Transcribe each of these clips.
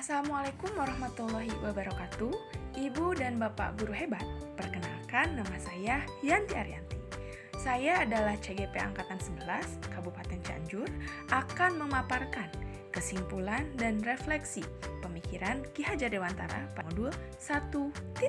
Assalamualaikum warahmatullahi wabarakatuh. Ibu dan Bapak guru hebat, perkenalkan nama saya Yanti Arianti. Saya adalah CGP Angkatan 11 Kabupaten Cianjur, akan memaparkan kesimpulan dan refleksi pemikiran Ki Hajar Dewantara pada modul 1.1.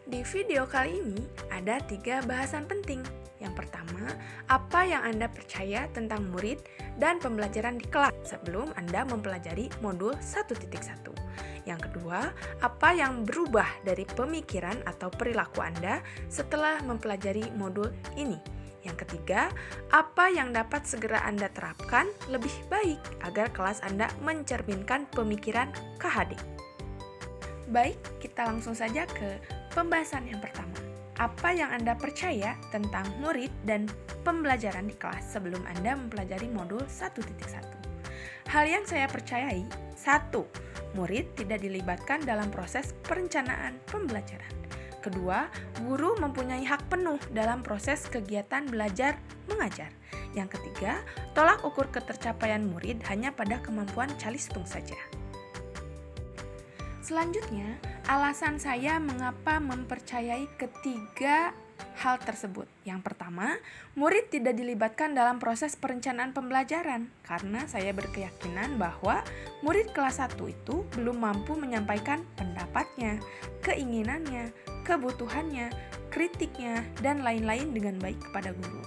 Di video kali ini ada 3 bahasan penting. Yang pertama, apa yang Anda percaya tentang murid dan pembelajaran di kelas sebelum Anda mempelajari modul 1.1. Yang kedua, apa yang berubah dari pemikiran atau perilaku Anda setelah mempelajari modul ini. Yang ketiga, apa yang dapat segera Anda terapkan lebih baik agar kelas Anda mencerminkan pemikiran KHD. Baik, kita langsung saja ke pembahasan yang pertama. Apa yang Anda percaya tentang murid dan pembelajaran di kelas sebelum Anda mempelajari modul 1.1? Hal yang saya percayai, 1. Murid tidak dilibatkan dalam proses perencanaan pembelajaran. Kedua, guru mempunyai hak penuh dalam proses kegiatan belajar mengajar. Yang ketiga, tolak ukur ketercapaian murid hanya pada kemampuan calistung saja. Selanjutnya, alasan saya mengapa mempercayai ketiga hal tersebut. Yang pertama, murid tidak dilibatkan dalam proses perencanaan pembelajaran karena saya berkeyakinan bahwa murid kelas 1 itu belum mampu menyampaikan pendapatnya, keinginannya, kebutuhannya, kritiknya, dan lain-lain dengan baik kepada guru.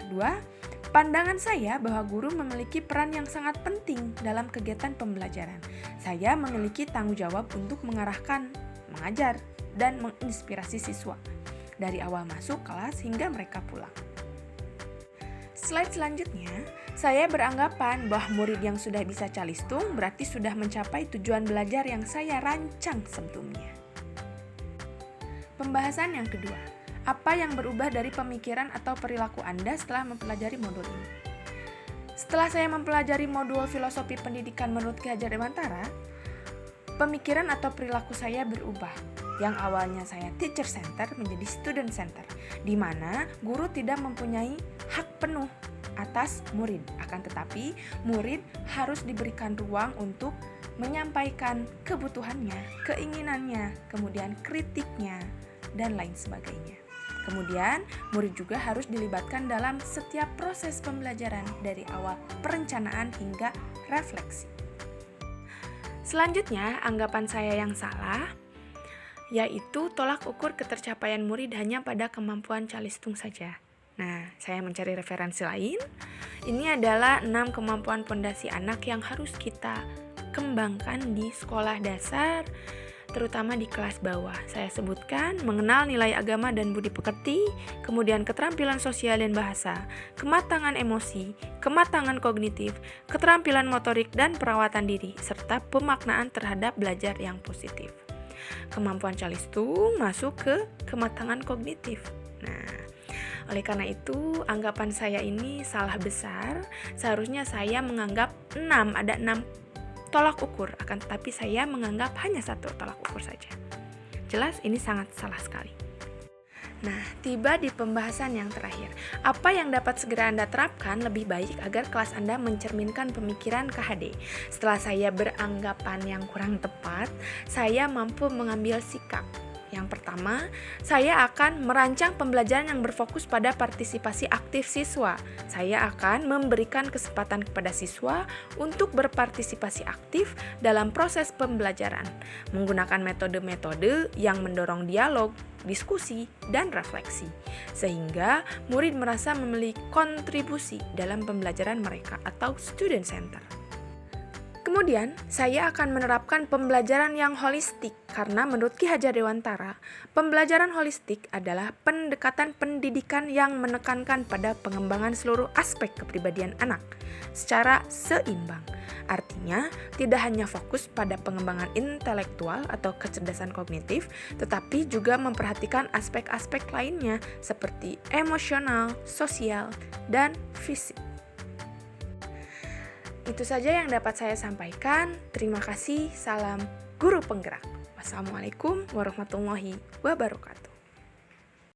Kedua, pandangan saya bahwa guru memiliki peran yang sangat penting dalam kegiatan pembelajaran. Saya memiliki tanggung jawab untuk mengarahkan, mengajar, dan menginspirasi siswa dari awal masuk kelas hingga mereka pulang. Slide selanjutnya, saya beranggapan bahwa murid yang sudah bisa calistung berarti sudah mencapai tujuan belajar yang saya rancang sebelumnya. Pembahasan yang kedua, apa yang berubah dari pemikiran atau perilaku Anda setelah mempelajari modul ini? Setelah saya mempelajari modul filosofi pendidikan menurut Ki Hajar Dewantara, pemikiran atau perilaku saya berubah. Yang awalnya saya teacher center menjadi student center, di mana guru tidak mempunyai hak penuh atas murid. Akan tetapi, murid harus diberikan ruang untuk menyampaikan kebutuhannya, keinginannya, kemudian kritiknya, dan lain sebagainya. Kemudian, murid juga harus dilibatkan dalam setiap proses pembelajaran dari awal perencanaan hingga refleksi. Selanjutnya, anggapan saya yang salah, yaitu tolak ukur ketercapaian murid hanya pada kemampuan calistung saja. Nah, saya mencari referensi lain. Ini adalah 6 kemampuan pondasi anak yang harus kita kembangkan di sekolah dasar, terutama di kelas bawah. Saya sebutkan mengenal nilai agama dan budi pekerti, kemudian keterampilan sosial dan bahasa, kematangan emosi, kematangan kognitif, keterampilan motorik dan perawatan diri, serta pemaknaan terhadap belajar yang positif. Kemampuan calistung masuk ke kematangan kognitif. Nah, oleh karena itu, anggapan saya ini salah besar. Seharusnya saya menganggap ada 6 tolak ukur, akan tetapi saya menganggap hanya 1 tolak ukur saja. Jelas ini sangat salah sekali. Nah, tiba di pembahasan yang terakhir. Apa yang dapat segera Anda terapkan lebih baik agar kelas Anda mencerminkan pemikiran KHD? Setelah saya beranggapan yang kurang tepat, saya mampu mengambil sikap. Yang pertama, saya akan merancang pembelajaran yang berfokus pada partisipasi aktif siswa. Saya akan memberikan kesempatan kepada siswa untuk berpartisipasi aktif dalam proses pembelajaran, menggunakan metode-metode yang mendorong dialog, diskusi, dan refleksi, sehingga murid merasa memiliki kontribusi dalam pembelajaran mereka atau student center. Kemudian, saya akan menerapkan pembelajaran yang holistik karena menurut Ki Hajar Dewantara, pembelajaran holistik adalah pendekatan pendidikan yang menekankan pada pengembangan seluruh aspek kepribadian anak secara seimbang. Artinya, tidak hanya fokus pada pengembangan intelektual atau kecerdasan kognitif, tetapi juga memperhatikan aspek-aspek lainnya seperti emosional, sosial, dan fisik. Itu saja yang dapat saya sampaikan. Terima kasih. Salam guru penggerak. Wassalamualaikum warahmatullahi wabarakatuh.